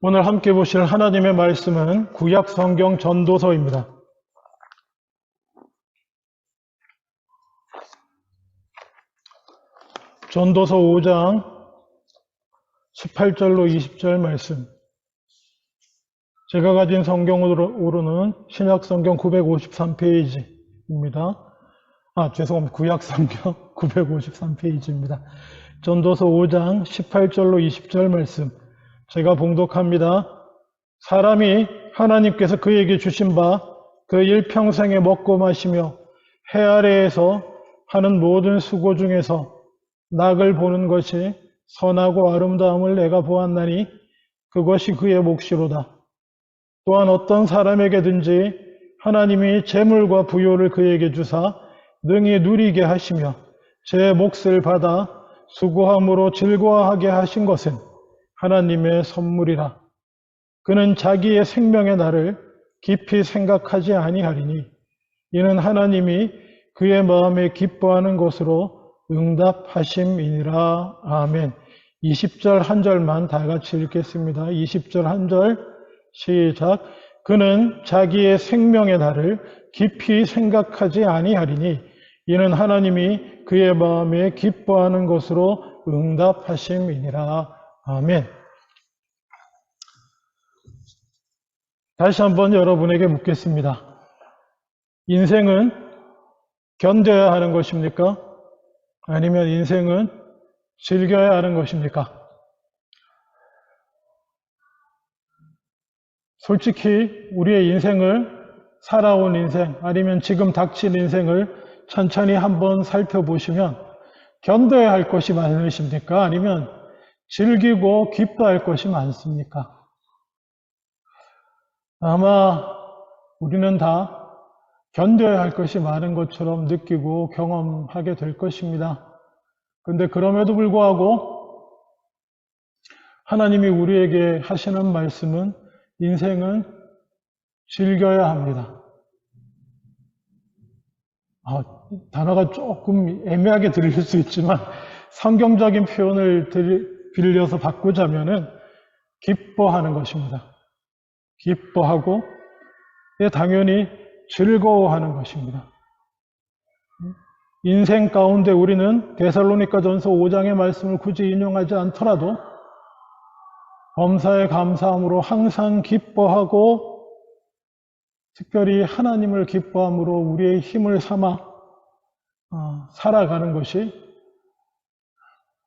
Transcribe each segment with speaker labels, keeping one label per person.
Speaker 1: 오늘 함께 보실 하나님의 말씀은 구약 성경 전도서입니다. 전도서 5장 18절로 20절 말씀. 제가 가진 성경으로는 신약 성경 953페이지입니다. 죄송합니다. 구약 성경 953페이지입니다. 전도서 5장 18절로 20절 말씀. 제가 봉독합니다. 사람이 하나님께서 그에게 주신 바 그 일평생에 먹고 마시며 해 아래에서 하는 모든 수고 중에서 낙을 보는 것이 선하고 아름다움을 내가 보았나니 그것이 그의 몫이로다. 또한 어떤 사람에게든지 하나님이 재물과 부요를 그에게 주사 능히 누리게 하시며 제 몫을 받아 수고함으로 즐거워하게 하신 것은 하나님의 선물이라. 그는 자기의 생명의 날을 깊이 생각하지 아니하리니 이는 하나님이 그의 마음에 기뻐하는 것으로 응답하심이니라. 아멘. 20절 한 절만 다 같이 읽겠습니다. 20절 한 절 시작. 그는 자기의 생명의 날을 깊이 생각하지 아니하리니 이는 하나님이 그의 마음에 기뻐하는 것으로 응답하심이니라. 아멘. 다시 한번 여러분에게 묻겠습니다. 인생은 견뎌야 하는 것입니까? 아니면 인생은 즐겨야 하는 것입니까? 솔직히 우리의 인생을 살아온 인생 아니면 지금 닥친 인생을 천천히 한번 살펴보시면 견뎌야 할 것이 많으십니까? 아니면 즐기고 기뻐할 것이 많습니까? 아마 우리는 다 견뎌야 할 것이 많은 것처럼 느끼고 경험하게 될 것입니다. 그런데 그럼에도 불구하고 하나님이 우리에게 하시는 말씀은 인생은 즐겨야 합니다. 단어가 조금 애매하게 들릴 수 있지만 성경적인 표현을 빌려서 바꾸자면은 기뻐하는 것입니다. 기뻐하고 당연히 즐거워하는 것입니다. 인생 가운데 우리는 데살로니가전서 5장의 말씀을 굳이 인용하지 않더라도 범사에 감사함으로 항상 기뻐하고 특별히 하나님을 기뻐함으로 우리의 힘을 삼아 살아가는 것이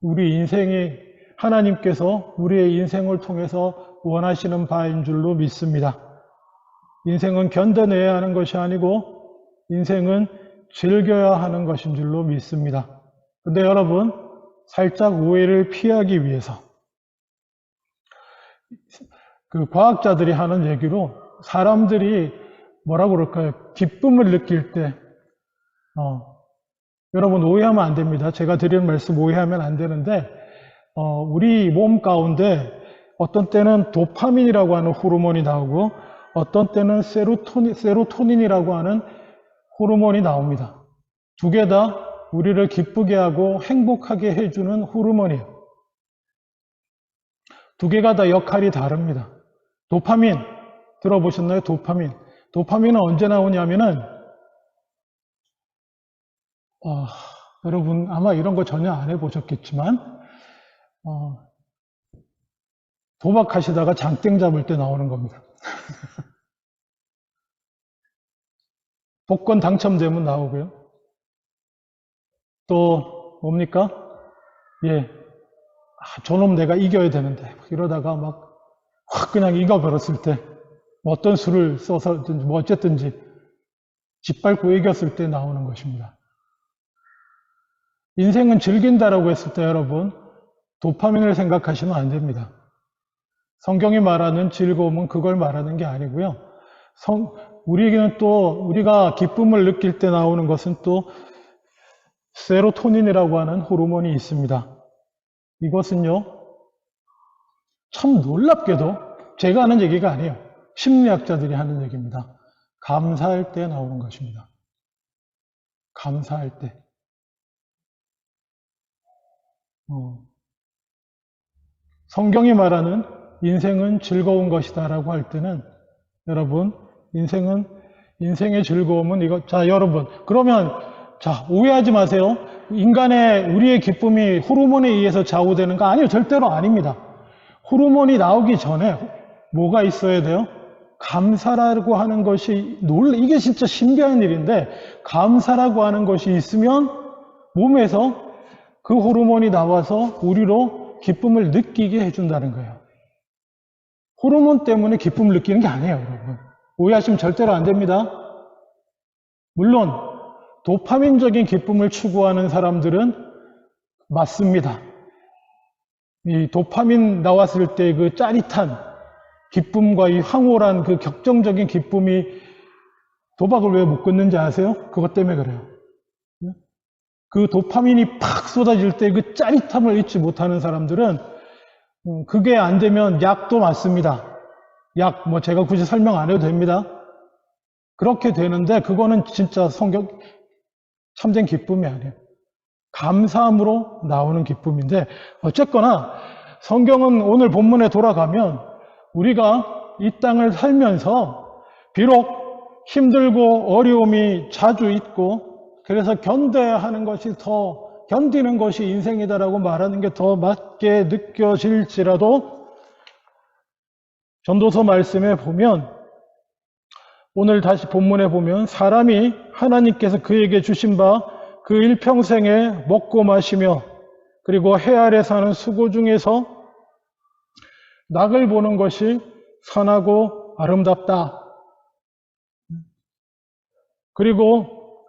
Speaker 1: 우리 인생이 하나님께서 우리의 인생을 통해서 원하시는 바인 줄로 믿습니다. 인생은 견뎌내야 하는 것이 아니고 인생은 즐겨야 하는 것인 줄로 믿습니다. 그런데 여러분, 살짝 오해를 피하기 위해서 그 과학자들이 하는 얘기로 사람들이 뭐라고 그럴까요? 기쁨을 느낄 때 여러분 오해하면 안 됩니다. 제가 드리는 말씀 오해하면 안 되는데 우리 몸 가운데 어떤 때는 도파민이라고 하는 호르몬이 나오고 어떤 때는 세로토닌이라고 하는 호르몬이 나옵니다. 두 개 다 우리를 기쁘게 하고 행복하게 해주는 호르몬이에요. 두 개가 다 역할이 다릅니다. 도파민 들어보셨나요? 도파민. 도파민은 언제 나오냐면은 여러분 아마 이런 거 전혀 안 해보셨겠지만 도박하시다가 장땡 잡을 때 나오는 겁니다. 복권 당첨되면 나오고요. 또 뭡니까? 저놈 내가 이겨야 되는데 이러다가 막 확 그냥 이겨버렸을 때 어떤 수를 써서든지 뭐 어쨌든지 짓밟고 이겼을 때 나오는 것입니다. 인생은 즐긴다라고 했을 때 여러분 도파민을 생각하시면 안 됩니다. 성경이 말하는 즐거움은 그걸 말하는 게 아니고요. 우리에게는 또 우리가 기쁨을 느낄 때 나오는 것은 또 세로토닌이라고 하는 호르몬이 있습니다. 이것은요 참 놀랍게도 제가 하는 얘기가 아니에요. 심리학자들이 하는 얘기입니다. 감사할 때 나오는 것입니다. 감사할 때. 성경이 말하는 인생은 즐거운 것이다 라고 할 때는 여러분, 인생의 즐거움은 이거, 자, 여러분, 그러면, 자, 오해하지 마세요. 우리의 기쁨이 호르몬에 의해서 좌우되는 거 아니요, 절대로 아닙니다. 호르몬이 나오기 전에 뭐가 있어야 돼요? 감사라고 하는 것이, 이게 진짜 신기한 일인데, 감사라고 하는 것이 있으면 몸에서 그 호르몬이 나와서 우리로 기쁨을 느끼게 해준다는 거예요. 호르몬 때문에 기쁨을 느끼는 게 아니에요, 여러분. 오해하시면 절대로 안 됩니다. 물론 도파민적인 기쁨을 추구하는 사람들은 맞습니다. 이 도파민 나왔을 때 그 짜릿한 기쁨과 이 황홀한 그 격정적인 기쁨이 도박을 왜 못 끊는지 아세요? 그것 때문에 그래요. 그 도파민이 팍 쏟아질 때 그 짜릿함을 잊지 못하는 사람들은 그게 안 되면 약도 맞습니다. 약, 제가 굳이 설명 안 해도 됩니다. 그렇게 되는데 그거는 진짜 참된 기쁨이 아니에요. 감사함으로 나오는 기쁨인데 어쨌거나 성경은 오늘 본문에 돌아가면 우리가 이 땅을 살면서 비록 힘들고 어려움이 자주 있고 그래서 견뎌야 하는 것이 견디는 것이 인생이다라고 말하는 게 더 맞게 느껴질지라도 전도서 말씀에 보면 오늘 다시 본문에 보면 사람이 하나님께서 그에게 주신 바 그 일평생에 먹고 마시며 그리고 해 아래 사는 수고 중에서 낙을 보는 것이 선하고 아름답다. 그리고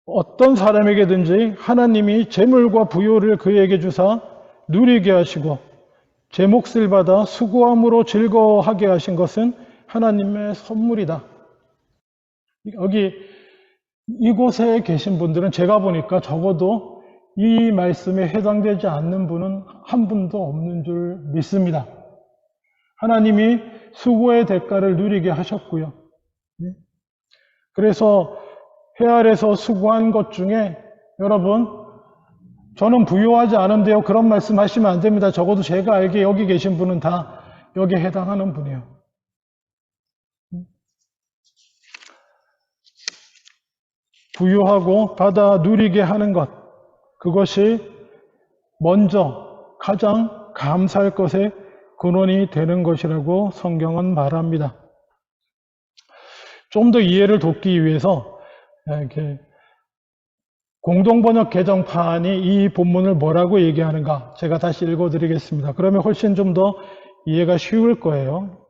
Speaker 1: 어떤 사람에게든지 하나님이 재물과 부요를 그에게 주사 누리게 하시고 제 몫을 받아 수고함으로 즐거워하게 하신 것은 하나님의 선물이다. 여기 이곳에 계신 분들은 제가 보니까 적어도 이 말씀에 해당되지 않는 분은 한 분도 없는 줄 믿습니다. 하나님이 수고의 대가를 누리게 하셨고요. 그래서 해 아래서 수고한 것 중에 여러분 저는 부유하지 않은데요. 그런 말씀 하시면 안 됩니다. 적어도 제가 알기에 여기 계신 분은 다 여기에 해당하는 분이에요. 부유하고 받아 누리게 하는 것, 그것이 먼저 가장 감사할 것의 근원이 되는 것이라고 성경은 말합니다. 좀 더 이해를 돕기 위해서 이렇게 공동번역 개정판이 이 본문을 뭐라고 얘기하는가 제가 다시 읽어드리겠습니다. 그러면 훨씬 좀 더 이해가 쉬울 거예요.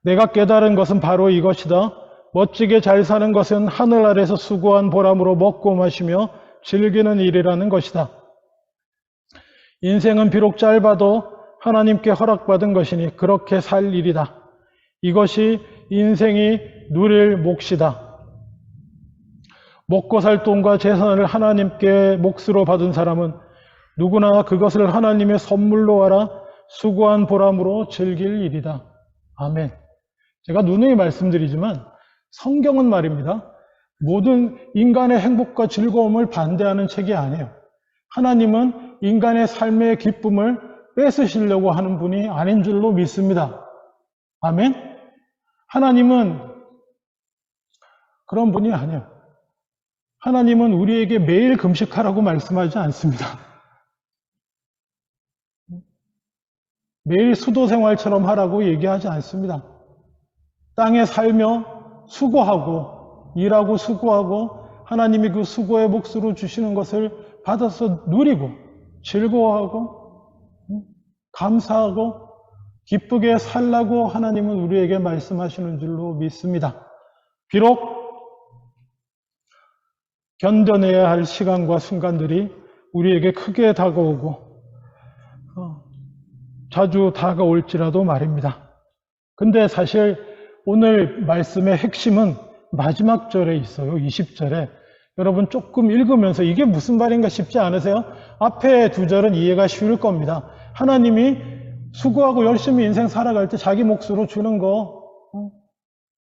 Speaker 1: 내가 깨달은 것은 바로 이것이다. 멋지게 잘 사는 것은 하늘 아래서 수고한 보람으로 먹고 마시며 즐기는 일이라는 것이다. 인생은 비록 짧아도 하나님께 허락받은 것이니 그렇게 살 일이다. 이것이 인생이 누릴 몫이다. 먹고 살 돈과 재산을 하나님께 몫으로 받은 사람은 누구나 그것을 하나님의 선물로 알아 수고한 보람으로 즐길 일이다. 아멘. 제가 누누이 말씀드리지만 성경은 말입니다. 모든 인간의 행복과 즐거움을 반대하는 책이 아니에요. 하나님은 인간의 삶의 기쁨을 뺏으시려고 하는 분이 아닌 줄로 믿습니다. 아멘? 하나님은 그런 분이 아니에요. 하나님은 우리에게 매일 금식하라고 말씀하지 않습니다. 매일 수도 생활처럼 하라고 얘기하지 않습니다. 땅에 살며 수고하고 일하고 수고하고 하나님이 그 수고의 몫으로 주시는 것을 받아서 누리고 즐거워하고 감사하고 기쁘게 살라고 하나님은 우리에게 말씀하시는 줄로 믿습니다. 비록 견뎌내야 할 시간과 순간들이 우리에게 크게 다가오고 자주 다가올지라도 말입니다. 근데 사실 오늘 말씀의 핵심은 마지막 절에 있어요. 20절에. 여러분 조금 읽으면서 이게 무슨 말인가 싶지 않으세요? 앞에 두 절은 이해가 쉬울 겁니다. 하나님이 수고하고 열심히 인생 살아갈 때 자기 몫으로 주는 거,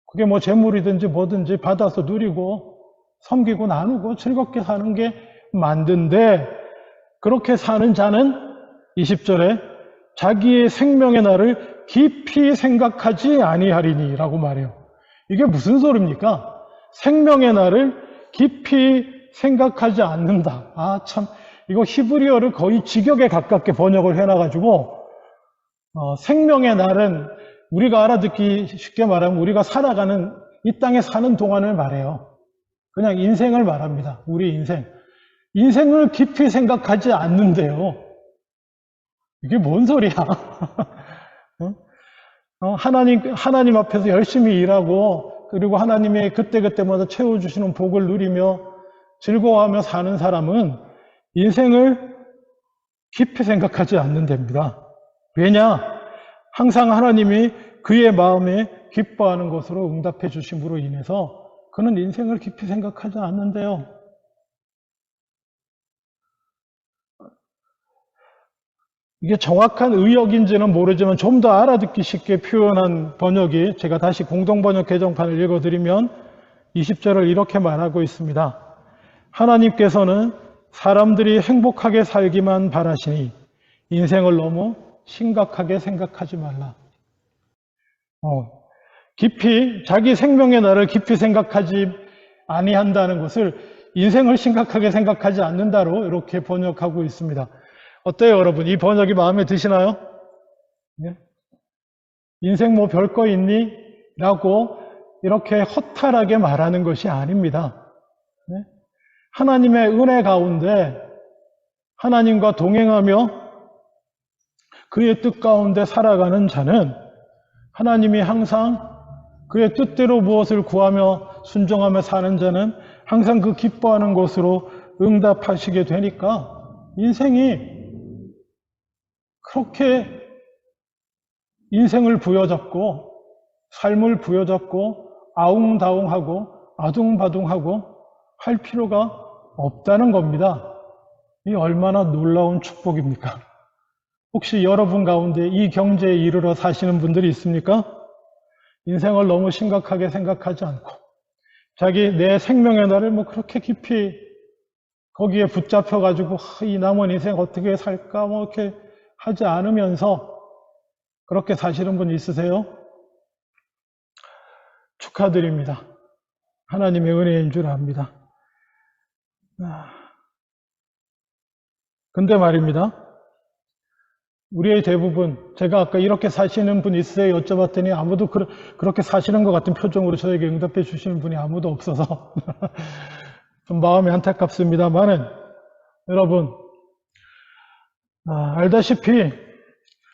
Speaker 1: 그게 재물이든지 뭐든지 받아서 누리고 섬기고 나누고 즐겁게 사는 게 만든데 그렇게 사는 자는 20절에 자기의 생명의 날을 깊이 생각하지 아니하리니 라고 말해요. 이게 무슨 소리입니까? 생명의 날을 깊이 생각하지 않는다. 아, 참, 이거 히브리어를 거의 직역에 가깝게 번역을 해놔가지고, 생명의 날은 우리가 알아듣기 쉽게 말하면 우리가 살아가는 이 땅에 사는 동안을 말해요. 그냥 인생을 말합니다. 우리 인생. 인생을 깊이 생각하지 않는데요. 이게 뭔 소리야? 하나님 앞에서 열심히 일하고, 그리고 하나님의 그때그때마다 채워주시는 복을 누리며 즐거워하며 사는 사람은 인생을 깊이 생각하지 않는답니다. 왜냐? 항상 하나님이 그의 마음에 기뻐하는 것으로 응답해 주심으로 인해서 그는 인생을 깊이 생각하지 않는데요. 이게 정확한 의역인지는 모르지만 좀 더 알아듣기 쉽게 표현한 번역이, 제가 다시 공동번역 개정판을 읽어드리면 20절을 이렇게 말하고 있습니다. 하나님께서는 사람들이 행복하게 살기만 바라시니 인생을 너무 심각하게 생각하지 말라. 깊이, 자기 생명의 날을 깊이 생각하지 아니한다는 것을 인생을 심각하게 생각하지 않는다로 이렇게 번역하고 있습니다. 어때요, 여러분? 이 번역이 마음에 드시나요? 네? 인생 뭐 별거 있니? 라고 이렇게 허탈하게 말하는 것이 아닙니다. 네? 하나님의 은혜 가운데 하나님과 동행하며 그의 뜻 가운데 살아가는 자는 하나님이 항상 그의 뜻대로 무엇을 구하며 순종하며 사는 자는 항상 그 기뻐하는 것으로 응답하시게 되니까 인생이 그렇게 인생을 부여잡고 삶을 부여잡고 아웅다웅하고 아둥바둥하고 할 필요가 없다는 겁니다. 이 얼마나 놀라운 축복입니까? 혹시 여러분 가운데 이 경제에 이르러 사시는 분들이 있습니까? 인생을 너무 심각하게 생각하지 않고 내 생명의 날을 뭐 그렇게 깊이 거기에 붙잡혀가지고 이 남은 인생 어떻게 살까 뭐 이렇게 하지 않으면서 그렇게 사시는 분 있으세요? 축하드립니다. 하나님의 은혜인 줄 압니다. 근데 말입니다. 우리의 대부분, 제가 아까 이렇게 사시는 분 있어요? 여쭤봤더니 아무도 그렇게 사시는 것 같은 표정으로 저에게 응답해 주시는 분이 아무도 없어서 좀 마음이 안타깝습니다만은 여러분, 알다시피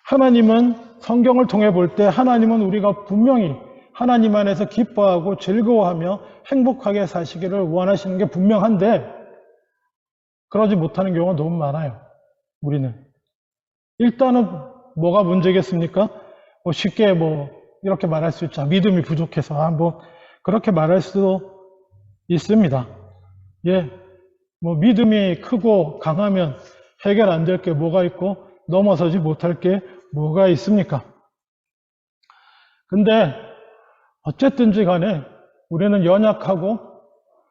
Speaker 1: 하나님은 성경을 통해 볼 때 하나님은 우리가 분명히 하나님 안에서 기뻐하고 즐거워하며 행복하게 사시기를 원하시는 게 분명한데 그러지 못하는 경우가 너무 많아요. 우리는. 일단은 뭐가 문제겠습니까? 쉽게 이렇게 말할 수 있죠. 믿음이 부족해서. 그렇게 말할 수도 있습니다. 예. 믿음이 크고 강하면 해결 안 될 게 뭐가 있고 넘어서지 못할 게 뭐가 있습니까? 근데 어쨌든지 간에 우리는 연약하고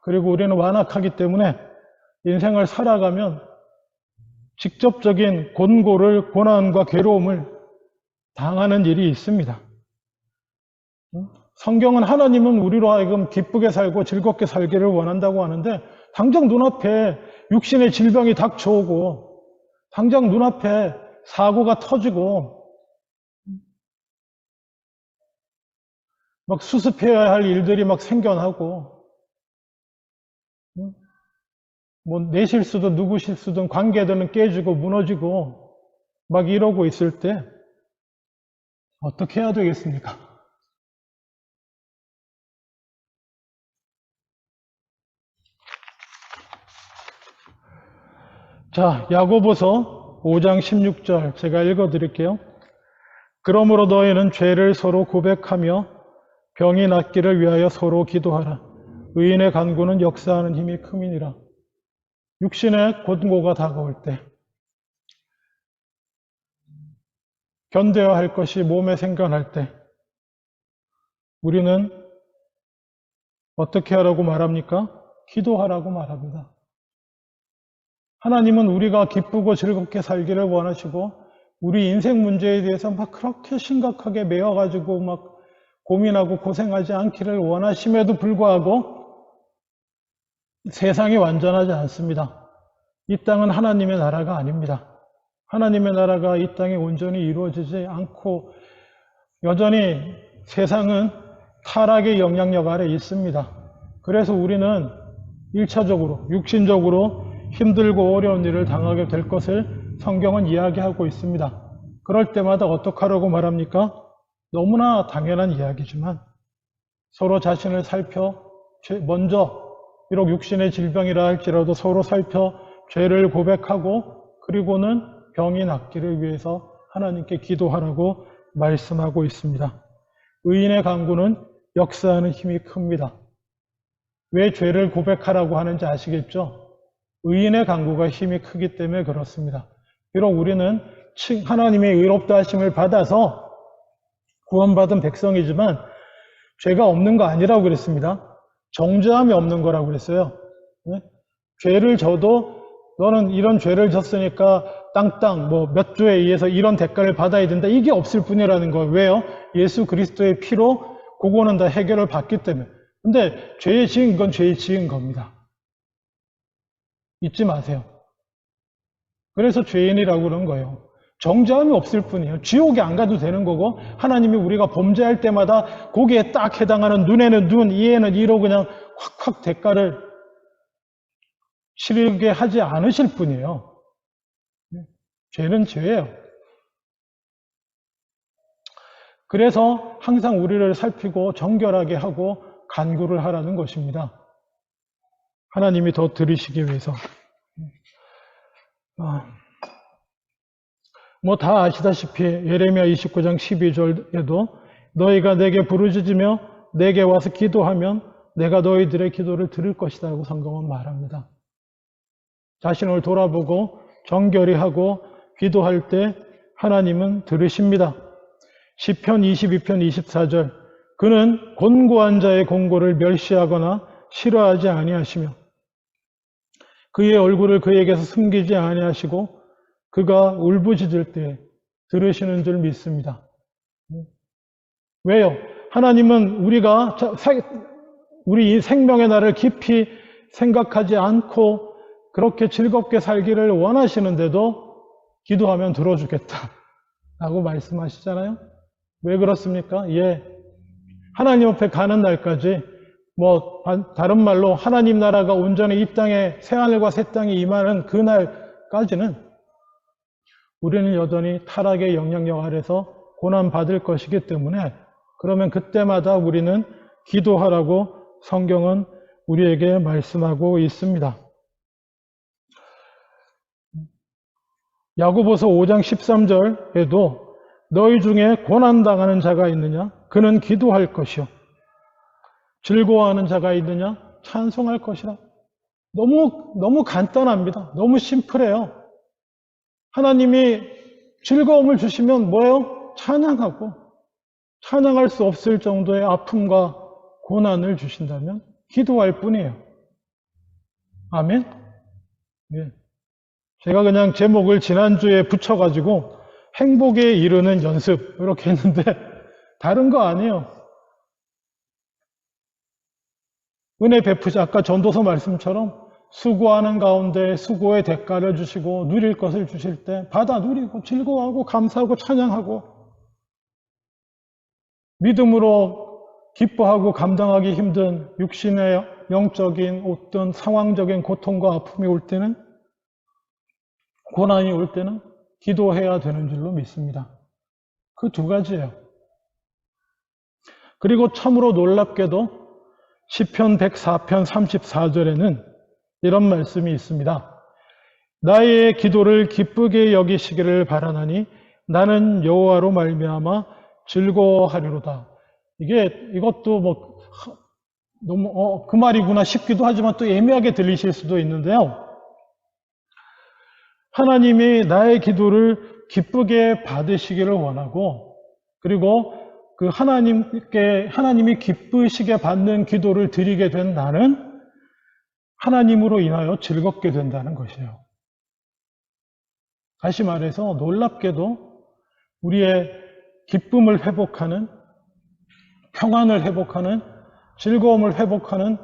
Speaker 1: 그리고 우리는 완악하기 때문에 인생을 살아가면 직접적인 곤고를, 고난과 괴로움을 당하는 일이 있습니다. 성경은 하나님은 우리로 하여금 기쁘게 살고 즐겁게 살기를 원한다고 하는데 당장 눈앞에 육신의 질병이 닥쳐오고 당장 눈앞에 사고가 터지고 막 수습해야 할 일들이 막 생겨나고 내 실수든 누구 실수든 관계들은 깨지고 무너지고 막 이러고 있을 때 어떻게 해야 되겠습니까? 자, 야고보서 5장 16절 제가 읽어드릴게요. 그러므로 너희는 죄를 서로 고백하며 병이 낫기를 위하여 서로 기도하라. 의인의 간구는 역사하는 힘이 큼이니라. 육신의 곤고가 다가올 때 견뎌야 할 것이 몸에 생겨날 때 우리는 어떻게 하라고 말합니까? 기도하라고 말합니다. 하나님은 우리가 기쁘고 즐겁게 살기를 원하시고 우리 인생 문제에 대해서 막 그렇게 심각하게 매여가지고 막 고민하고 고생하지 않기를 원하심에도 불구하고 세상이 완전하지 않습니다. 이 땅은 하나님의 나라가 아닙니다. 하나님의 나라가 이 땅에 온전히 이루어지지 않고 여전히 세상은 타락의 영향력 아래 있습니다. 그래서 우리는 1차적으로 육신적으로 힘들고 어려운 일을 당하게 될 것을 성경은 이야기하고 있습니다. 그럴 때마다 어떡하라고 말합니까? 너무나 당연한 이야기지만 서로 자신을 살펴 먼저 비록 육신의 질병이라 할지라도 서로 살펴 죄를 고백하고 그리고는 병이 낫기를 위해서 하나님께 기도하라고 말씀하고 있습니다. 의인의 간구는 역사하는 힘이 큽니다. 왜 죄를 고백하라고 하는지 아시겠죠? 의인의 간구가 힘이 크기 때문에 그렇습니다. 비록 우리는 하나님의 의롭다 하심을 받아서 구원받은 백성이지만 죄가 없는 거 아니라고 그랬습니다. 정죄함이 없는 거라고 그랬어요. 네? 죄를 져도 너는 이런 죄를 졌으니까 땅땅 몇 조에 의해서 이런 대가를 받아야 된다. 이게 없을 뿐이라는 거예요. 왜요? 예수 그리스도의 피로 그거는 다 해결을 받기 때문에. 근데 죄에 지은 건 죄에 지은 겁니다. 잊지 마세요. 그래서 죄인이라고 그런 거예요. 정죄함이 없을 뿐이에요. 지옥에 안 가도 되는 거고 하나님이 우리가 범죄할 때마다 거기에 딱 해당하는 눈에는 눈, 이에는 이로 그냥 확확 대가를 치르게 하지 않으실 뿐이에요. 죄는 죄예요. 그래서 항상 우리를 살피고 정결하게 하고 간구를 하라는 것입니다. 하나님이 더 들으시기 위해서. 다 아시다시피 예레미야 29장 12절에도 너희가 내게 부르짖으며 내게 와서 기도하면 내가 너희들의 기도를 들을 것이다 하고 성경은 말합니다. 자신을 돌아보고 정결히 하고 기도할 때 하나님은 들으십니다. 시편 22편 24절 그는 곤고한 자의 공고를 멸시하거나 싫어하지 아니하시며 그의 얼굴을 그에게서 숨기지 아니하시고 그가 울부짖을 때 들으시는 줄 믿습니다. 왜요? 하나님은 우리가 우리 생명의 날을 깊이 생각하지 않고 그렇게 즐겁게 살기를 원하시는데도 기도하면 들어주겠다라고 말씀하시잖아요. 왜 그렇습니까? 하나님 앞에 가는 날까지 다른 말로 하나님 나라가 온전히 이 땅에 새하늘과 새 땅이 임하는 그날까지는 우리는 여전히 타락의 영향력 아래서 고난받을 것이기 때문에 그러면 그때마다 우리는 기도하라고 성경은 우리에게 말씀하고 있습니다. 야고보서 5장 13절에도 너희 중에 고난당하는 자가 있느냐? 그는 기도할 것이요. 즐거워하는 자가 있느냐? 찬송할 것이라. 너무 간단합니다. 너무 심플해요. 하나님이 즐거움을 주시면 뭐예요? 찬양하고 찬양할 수 없을 정도의 아픔과 고난을 주신다면 기도할 뿐이에요. 아멘? 예. 제가 그냥 제목을 지난주에 붙여가지고 행복에 이르는 연습 이렇게 했는데 다른 거 아니에요. 은혜 베푸자. 아까 전도서 말씀처럼 수고하는 가운데 수고의 대가를 주시고 누릴 것을 주실 때 받아 누리고 즐거워하고 감사하고 찬양하고 믿음으로 기뻐하고 감당하기 힘든 육신의 영적인 어떤 상황적인 고통과 아픔이 올 때는 고난이 올 때는 기도해야 되는 줄로 믿습니다. 그 두 가지예요. 그리고 참으로 놀랍게도 시편 104편 34절에는 이런 말씀이 있습니다. 나의 기도를 기쁘게 여기시기를 바라나니 나는 여호와로 말미암아 즐거워하리로다. 이것도 너무 그 말이구나 싶기도 하지만 또 애매하게 들리실 수도 있는데요. 하나님이 나의 기도를 기쁘게 받으시기를 원하고 그리고 그 하나님이 기쁘시게 받는 기도를 드리게 된 나는 하나님으로 인하여 즐겁게 된다는 것이에요. 다시 말해서 놀랍게도 우리의 기쁨을 회복하는, 평안을 회복하는, 즐거움을 회복하는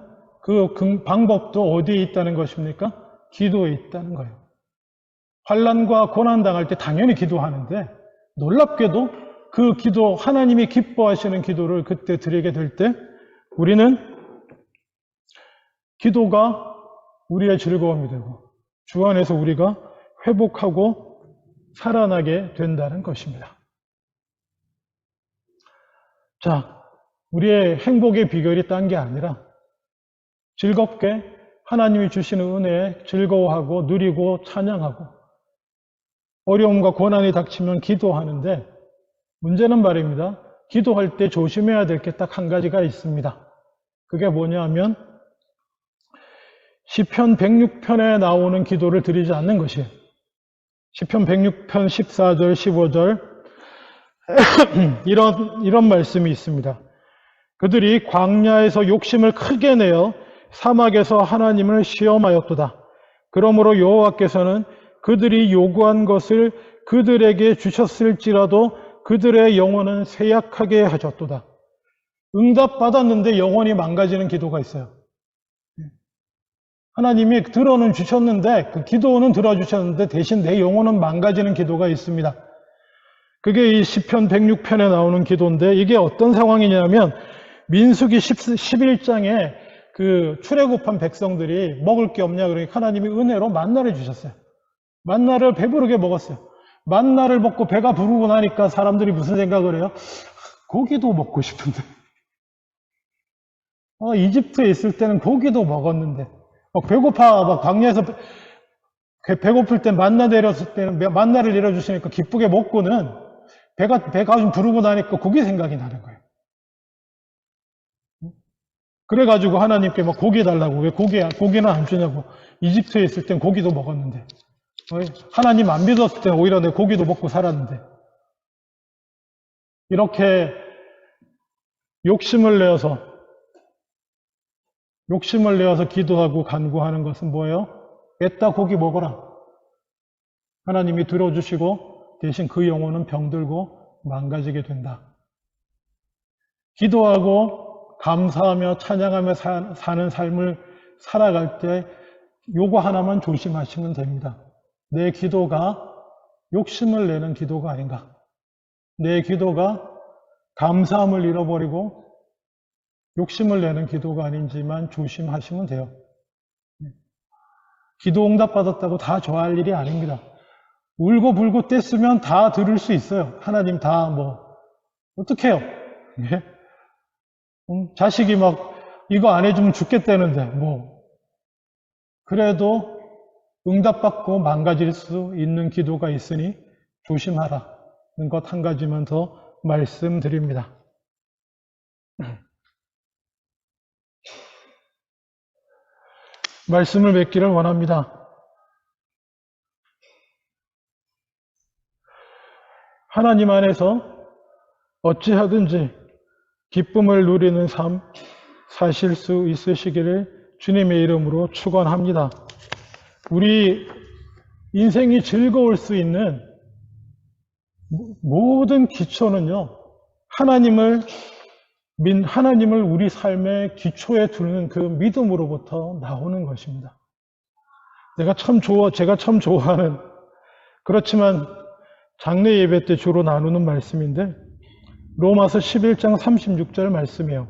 Speaker 1: 그 방법도 어디에 있다는 것입니까? 기도에 있다는 거예요. 환난과 고난 당할 때 당연히 기도하는데 놀랍게도 그 기도, 하나님이 기뻐하시는 기도를 그때 드리게 될 때 우리는 기도가 우리의 즐거움이 되고 주 안에서 우리가 회복하고 살아나게 된다는 것입니다. 자, 우리의 행복의 비결이 딴 게 아니라 즐겁게 하나님이 주시는 은혜에 즐거워하고 누리고 찬양하고 어려움과 고난이 닥치면 기도하는데 문제는 말입니다. 기도할 때 조심해야 될 게 딱 한 가지가 있습니다. 그게 뭐냐 하면 시편 106편에 나오는 기도를 드리지 않는 것이에요. 시편 106편 14절, 15절 이런 말씀이 있습니다. 그들이 광야에서 욕심을 크게 내어 사막에서 하나님을 시험하였도다. 그러므로 여호와께서는 그들이 요구한 것을 그들에게 주셨을지라도 그들의 영혼은 쇠약하게 하셨도다. 응답받았는데 영혼이 망가지는 기도가 있어요. 하나님이 들어는 주셨는데 그 기도는 들어주셨는데 대신 내 영혼은 망가지는 기도가 있습니다. 그게 이 시편 106편에 나오는 기도인데 이게 어떤 상황이냐면 민수기 11장에 그 출애굽한 백성들이 먹을 게 없냐 그러니까 하나님이 은혜로 만나를 주셨어요. 만나를 배부르게 먹었어요. 만나를 먹고 배가 부르고 나니까 사람들이 무슨 생각을 해요? 고기도 먹고 싶은데. 이집트에 있을 때는 고기도 먹었는데 배고파 막 광야에서 배고플 때 만나 내렸을 때는 만나를 내려주시니까 기쁘게 먹고는 배가 좀 부르고 나니까 고기 생각이 나는 거예요. 그래가지고 하나님께 막 고기 달라고 왜 고기는 안 주냐고. 이집트에 있을 땐 고기도 먹었는데 하나님 안 믿었을 때 오히려 내 고기도 먹고 살았는데 이렇게 욕심을 내어서 기도하고 간구하는 것은 뭐예요? 뺐다 고기 먹어라. 하나님이 들어주시고 대신 그 영혼은 병들고 망가지게 된다. 기도하고 감사하며 찬양하며 사는 삶을 살아갈 때 요거 하나만 조심하시면 됩니다. 내 기도가 욕심을 내는 기도가 아닌가. 내 기도가 감사함을 잃어버리고 욕심을 내는 기도가 아닌지만 조심하시면 돼요. 기도 응답 받았다고 다 좋아할 일이 아닙니다. 울고 불고 뗐으면 다 들을 수 있어요. 하나님 다 어떡해요? 자식이 막 이거 안 해주면 죽겠다는데 그래도 응답받고 망가질 수 있는 기도가 있으니 조심하라는 것 한 가지만 더 말씀드립니다. 말씀을 맺기를 원합니다. 하나님 안에서 어찌하든지 기쁨을 누리는 삶 사실 수 있으시기를 주님의 이름으로 축원합니다. 우리 인생이 즐거울 수 있는 모든 기초는요, 하나님을 우리 삶의 기초에 두는 그 믿음으로부터 나오는 것입니다. 제가 참 좋아하는, 그렇지만 장례 예배 때 주로 나누는 말씀인데, 로마서 11장 36절 말씀이에요.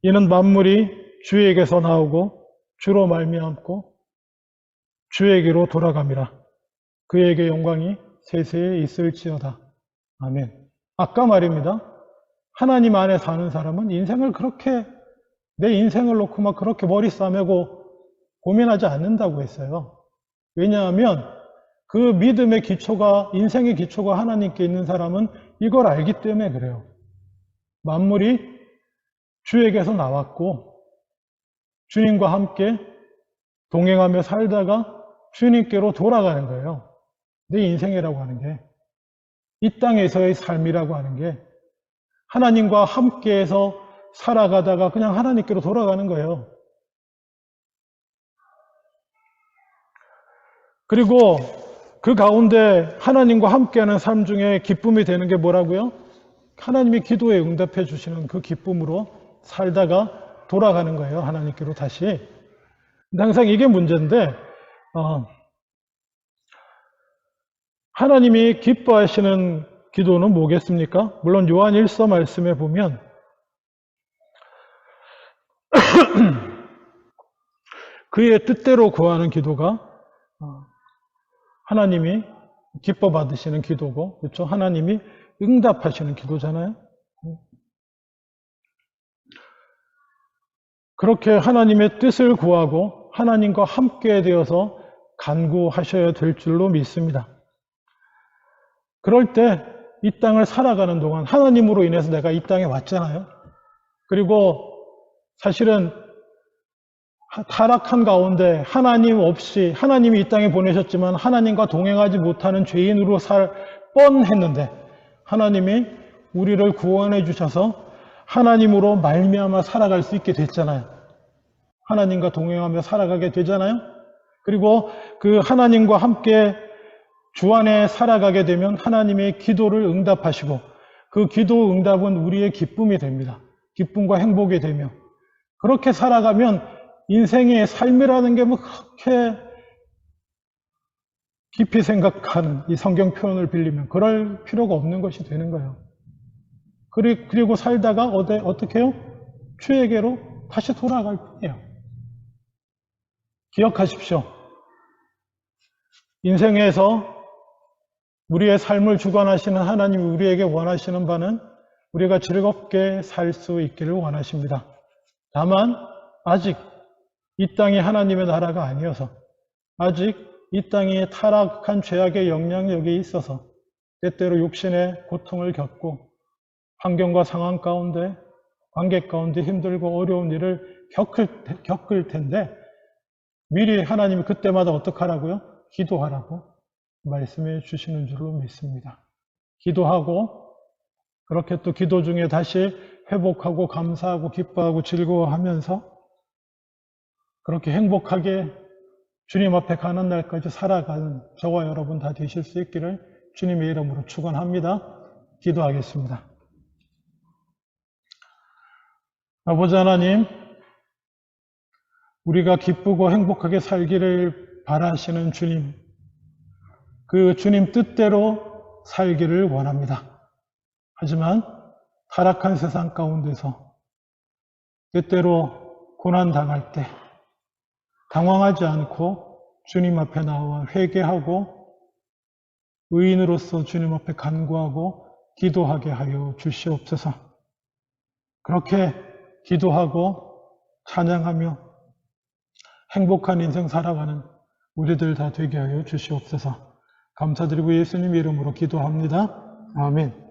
Speaker 1: 이는 만물이 주에게서 나오고 주로 말미암고 주에게로 돌아감이라. 그에게 영광이 세세에 있을지어다. 아멘. 아까 말입니다. 하나님 안에 사는 사람은 인생을 그렇게, 내 인생을 놓고 막 그렇게 머리 싸매고 고민하지 않는다고 했어요. 왜냐하면 그 믿음의 기초가, 인생의 기초가 하나님께 있는 사람은 이걸 알기 때문에 그래요. 만물이 주에게서 나왔고 주님과 함께 동행하며 살다가 주님께로 돌아가는 거예요. 내 인생이라고 하는 게, 이 땅에서의 삶이라고 하는 게 하나님과 함께해서 살아가다가 그냥 하나님께로 돌아가는 거예요. 그리고 그 가운데 하나님과 함께하는 삶 중에 기쁨이 되는 게 뭐라고요? 하나님이 기도에 응답해 주시는 그 기쁨으로 살다가 돌아가는 거예요. 하나님께로 다시. 근데 항상 이게 문제인데 하나님이 기뻐하시는 기도는 뭐겠습니까? 물론 요한 1서 말씀에 보면 그의 뜻대로 구하는 기도가 하나님이 기뻐 받으시는 기도고, 그렇죠? 하나님이 응답하시는 기도잖아요. 그렇게 하나님의 뜻을 구하고 하나님과 함께 되어서 간구하셔야 될 줄로 믿습니다. 그럴 때 이 땅을 살아가는 동안 하나님으로 인해서 내가 이 땅에 왔잖아요. 그리고 사실은 타락한 가운데 하나님 없이, 하나님이 이 땅에 보내셨지만 하나님과 동행하지 못하는 죄인으로 살 뻔했는데 하나님이 우리를 구원해 주셔서 하나님으로 말미암아 살아갈 수 있게 됐잖아요. 하나님과 동행하며 살아가게 되잖아요. 그리고 그 하나님과 함께 주 안에 살아가게 되면 하나님의 기도를 응답하시고 그 기도 응답은 우리의 기쁨이 됩니다. 기쁨과 행복이 되며 그렇게 살아가면 인생의 삶이라는 게 뭐 그렇게 깊이 생각하는 이 성경 표현을 빌리면 그럴 필요가 없는 것이 되는 거예요. 그리고 살다가 어떻게 해요? 주에게로 다시 돌아갈 뿐이에요. 기억하십시오. 인생에서 우리의 삶을 주관하시는 하나님이 우리에게 원하시는 바는 우리가 즐겁게 살 수 있기를 원하십니다. 다만 아직 이 땅이 하나님의 나라가 아니어서 아직 이 땅이 타락한 죄악의 영향력이 있어서 때때로 육신의 고통을 겪고 환경과 상황 가운데 관계 가운데 힘들고 어려운 일을 겪을 텐데 미리 하나님이 그때마다 어떻게 하라고요? 기도하라고 말씀해 주시는 줄로 믿습니다. 기도하고 그렇게 또 기도 중에 다시 회복하고 감사하고 기뻐하고 즐거워하면서 그렇게 행복하게 주님 앞에 가는 날까지 살아가는 저와 여러분 다 되실 수 있기를 주님의 이름으로 축원합니다. 기도하겠습니다. 아버지 하나님, 우리가 기쁘고 행복하게 살기를 바라시는 주님, 그 주님 뜻대로 살기를 원합니다. 하지만 타락한 세상 가운데서 때때로 고난당할 때 당황하지 않고 주님 앞에 나와 회개하고 의인으로서 주님 앞에 간구하고 기도하게 하여 주시옵소서. 그렇게 기도하고 찬양하며 행복한 인생 살아가는 우리들 다 되게 하여 주시옵소서. 감사드리고 예수님 이름으로 기도합니다. 아멘.